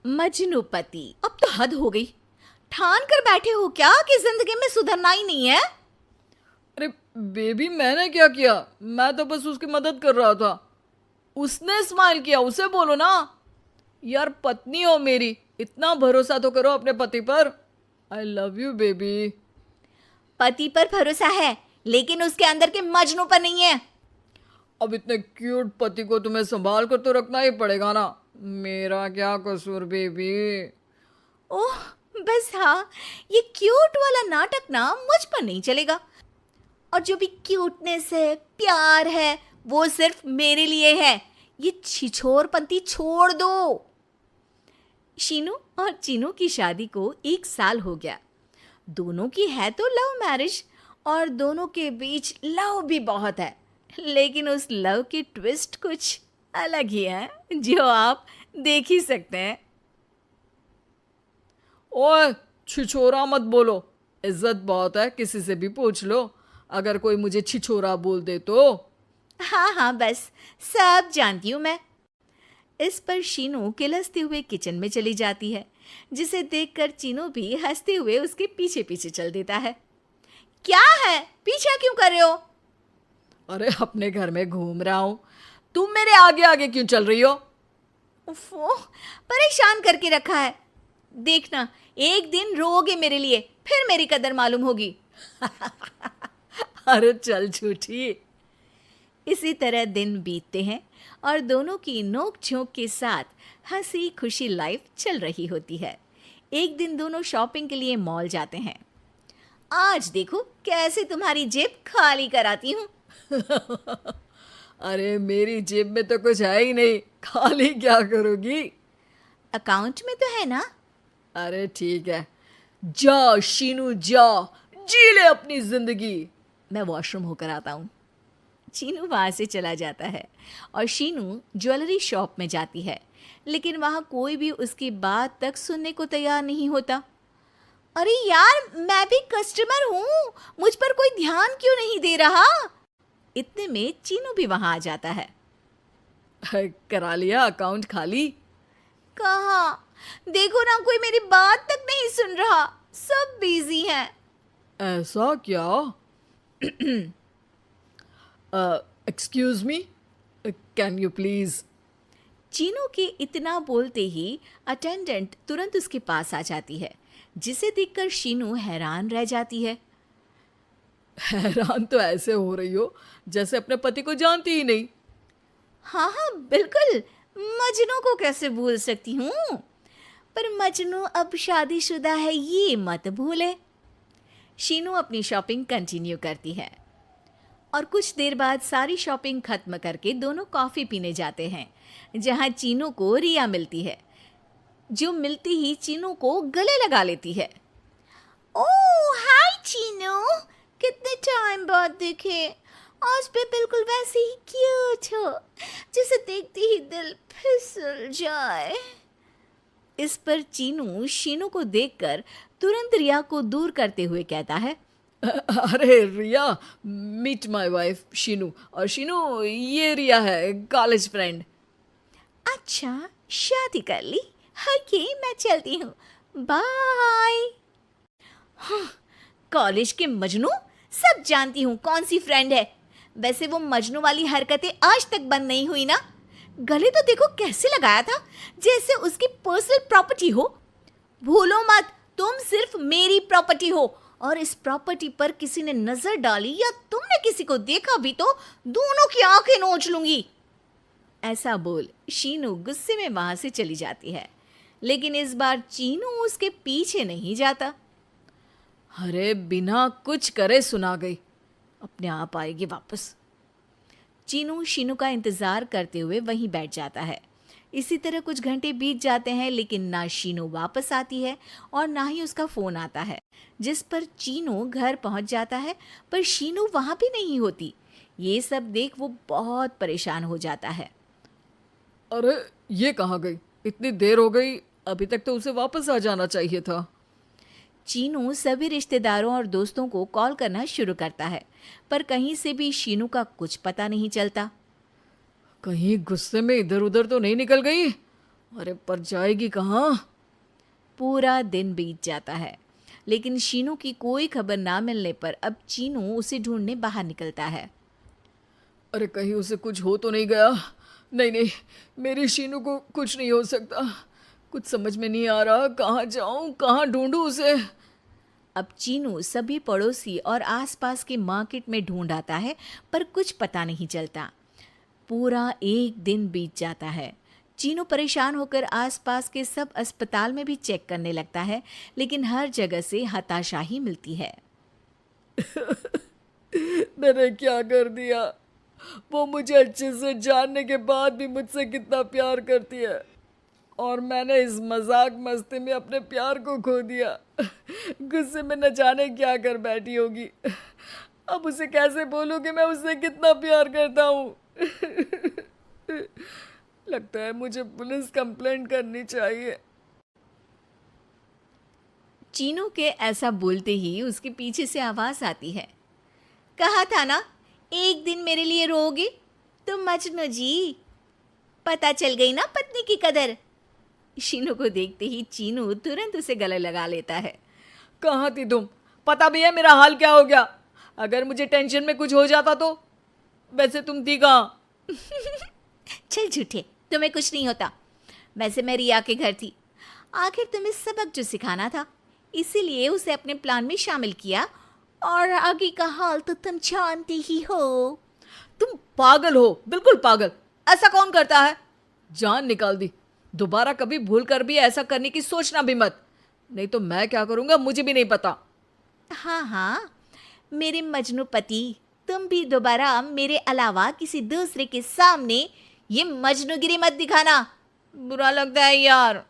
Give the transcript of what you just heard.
मजनूपति, अब तो हद हो गई। ठान कर बैठे हो क्या कि जिंदगी में सुधरना ही नहीं है? अरे बेबी, मैंने क्या किया? मैं तो बस उसकी मदद कर रहा था। उसने स्माइल किया, उसे बोलो ना। यार, पत्नी हो मेरी, इतना भरोसा तो करो अपने पति पर। I love you baby. पति पर भरोसा है, लेकिन उसके अंदर के मजनू पर नहीं है। अब इतने क्यूट पति को तुम्हें संभाल कर तो रखना ही पड़ेगा ना। मेरा क्या कसूर बेबी। ओह, बस हाँ, ये क्यूट वाला नाटक ना मुझ पर नहीं चलेगा। और जो भी क्यूटनेस है, प्यार है, वो सिर्फ मेरे लिए है। ये छिछोरपंती छोड़ दो। शीनू और चीनू की शादी को 1 साल हो गया। दोनों की है तो लव मैरिज, और दोनों के बीच लव भी बहुत है। लेकिन उस लव की ट्विस्ट कुछ अलग ही है, जो आप देख ही सकते हैं। ओए, छिछोरा मत बोलो। इज्जत बहुत है, किसी से भी पूछ लो। अगर कोई मुझे छिछोरा बोल दे तो। हाँ हाँ, बस सब जानती हूँ मैं। इस पर शीनू किलसते हुए किचन में चली जाती है, जिसे देखकर चीनू भी हंसते हुए उसके पीछे पीछे चल देता है। क्या है, पीछा क्यों कर रहे हो? अरे, अपने घर में घूम रहा हूं। तुम मेरे आगे आगे क्यों चल रही हो? उफ़ो, परेशान करके रखा है। देखना, एक दिन रोओगे मेरे लिए, फिर मेरी कदर मालूम होगी। अरे चल झूठी। इसी तरह दिन बीतते हैं और दोनों की नोक झोंक के साथ हंसी खुशी लाइफ चल रही होती है। एक दिन दोनों शॉपिंग के लिए मॉल जाते हैं। आज देखो कैसे तुम्हारी जेब खाली कराती हूँ। अरे, मेरी जेब में तो कुछ है ही नहीं, खाली क्या करोगी? अकाउंट में तो है ना? अरे ठीक है, जा शीनू जा, जी ले अपनी जिंदगी। मैं वॉशरूम होकर आता हूँ। चीनू वहाँ से चला जाता है और शीनू ज्वेलरी शॉप में जाती है, लेकिन वहाँ कोई भी उसकी बात तक सुनने को तैयार नहीं होता। अरे यार, मैं भी कस्टमर हूँ, मुझ पर कोई ध्यान क्यों नहीं दे रहा? इतने में चीनू भी वहाँ आ जाता है। करा लिया अकाउंट खाली? कहाँ? देखो ना, कोई मेरी बात तक नहीं सुन रहा, सब बिजी हैं। ऐसा क्या? Excuse me, can you please? Chinu के इतना बोलते ही अटेंडेंट तुरंत उसके पास आ जाती है, जिसे देखकर शीनू हैरान रह जाती है। हैरान तो ऐसे हो रही हो जैसे अपने पति को जानती ही नहीं। हाँ हाँ, बिल्कुल, मजनू को कैसे भूल सकती हूँ? पर मजनू अब शादीशुदा है, ये मत भूले। शीनू अपनी शॉपिंग कंटिन्यू करती है और कुछ देर बाद सारी शॉपिंग खत्म करके दोनों कॉफ़ी पीने जाते हैं, जहाँ चीनू को रिया मिलती है, जो मिलती ही चीनू को गले लगा लेती है। ओह हाय चीनू, कितने टाइम बाद देखे। आज भी बिल्कुल वैसे ही क्यूट हो, जिसे देखते ही दिल फिसल जाए। इस पर चीनू शीनू को देखकर तुरंत रिया को दूर करते हुए कहता है। अरे रिया, मीट माय वाइफ शीनू। और शीनू, ये रिया है, कॉलेज फ्रेंड। अच्छा, शादी कर ली? ओके, मैं चलती हूँ, बाय। हाँ, कॉलेज के मजनू, सब जानती हूँ कौन सी फ्रेंड है। वैसे वो मजनू वाली हरकतें आज तक बंद नहीं हुई ना। गले तो देखो कैसे लगाया था, जैसे उसकी पर्सनल प्रॉपर्टी हो। भूलो मत, तुम सिर्फ मेरी प्रॉपर्टी हो, और इस प्रॉपर्टी पर किसी ने नजर डाली या तुमने किसी को देखा भी तो दोनों की आंखें नोच लूंगी। ऐसा बोल शीनू गुस्से में वहां से चली जाती है, लेकिन इस बार चीनू उसके पीछे नहीं जाता। अरे, बिना कुछ करे सुना गई, अपने आप आएगी वापस। चीनू शीनू का इंतजार करते हुए वहीं बैठ जाता है। इसी तरह कुछ घंटे बीत जाते हैं, लेकिन ना शीनू वापस आती है और ना ही उसका फोन आता है, जिस पर चीनू घर पहुंच जाता है, पर शीनू वहां भी नहीं होती। ये सब देख वो बहुत परेशान हो जाता है। अरे, ये कहाँ गई? इतनी देर हो गई, अभी तक तो उसे वापस आ जाना चाहिए था। चीनू सभी रिश्तेदारों और दोस्तों को कॉल करना शुरू करता है, पर कहीं से भी शीनू का कुछ पता नहीं चलता। कहीं गुस्से में इधर उधर तो नहीं निकल गई? अरे पर जाएगी कहाँ? पूरा दिन बीत जाता है, लेकिन शीनू की कोई खबर ना मिलने पर अब चीनू उसे ढूंढने बाहर निकलता है। अरे कहीं उसे कुछ हो तो नहीं गया? नहीं नहीं, मेरी शीनू को कुछ नहीं हो सकता। कुछ समझ में नहीं आ रहा, कहाँ जाऊँ, कहाँ ढूंढूं उसे। अब चीनू सभी पड़ोसी और आसपास के मार्केट में ढूंढ आता है, पर कुछ पता नहीं चलता। पूरा एक दिन बीत जाता है। चीनू परेशान होकर आसपास के सब अस्पताल में भी चेक करने लगता है, लेकिन हर जगह से हताशा ही मिलती है। मैंने क्या कर दिया? वो मुझे अच्छे से जानने के बाद भी मुझसे कितना प्यार करती है, और मैंने इस मजाक मस्ती में अपने प्यार को खो दिया। गुस्से में न जाने क्या कर बैठी होगी। अब उसे कैसे बोलूं कि मैं उससे कितना प्यार करता हूँ। लगता है मुझे पुलिस कंप्लेंट करनी चाहिए। चीनू के ऐसा बोलते ही उसके पीछे से आवाज आती है। कहा था ना, एक दिन मेरे लिए रोओगे तुम मजनू जी। पता चल गई ना पत्नी की कदर। शीनू को देखते ही चीनू तुरंत उसे गले लगा लेता है। कहाँ थी तुम? पता भी है मेरा हाल क्या हो गया? अगर मुझे टेंशन में कुछ हो जाता तो? वैसे तुम थी कहाँ? चल झूठे, तुम्हें कुछ नहीं होता। वैसे मैं रिया के घर थी। आखिर तुम्हें सबक जो सिखाना था, इसीलिए उसे अपने प्लान में शामिल किया, और आगे का हाल तो तुम जानती ही हो। तुम पागल हो, बिल्कुल पागल। ऐसा कौन करता है? जान निकाल दी। दोबारा कभी भूल कर भी ऐसा करने की सोचना भी मत, नहीं तो मैं क्या करूंगा मुझे भी नहीं पता। हाँ हाँ, मेरे मजनू पति, तुम भी दोबारा मेरे अलावा किसी दूसरे के सामने ये मजनूगिरी मत दिखाना। बुरा लगता है यार।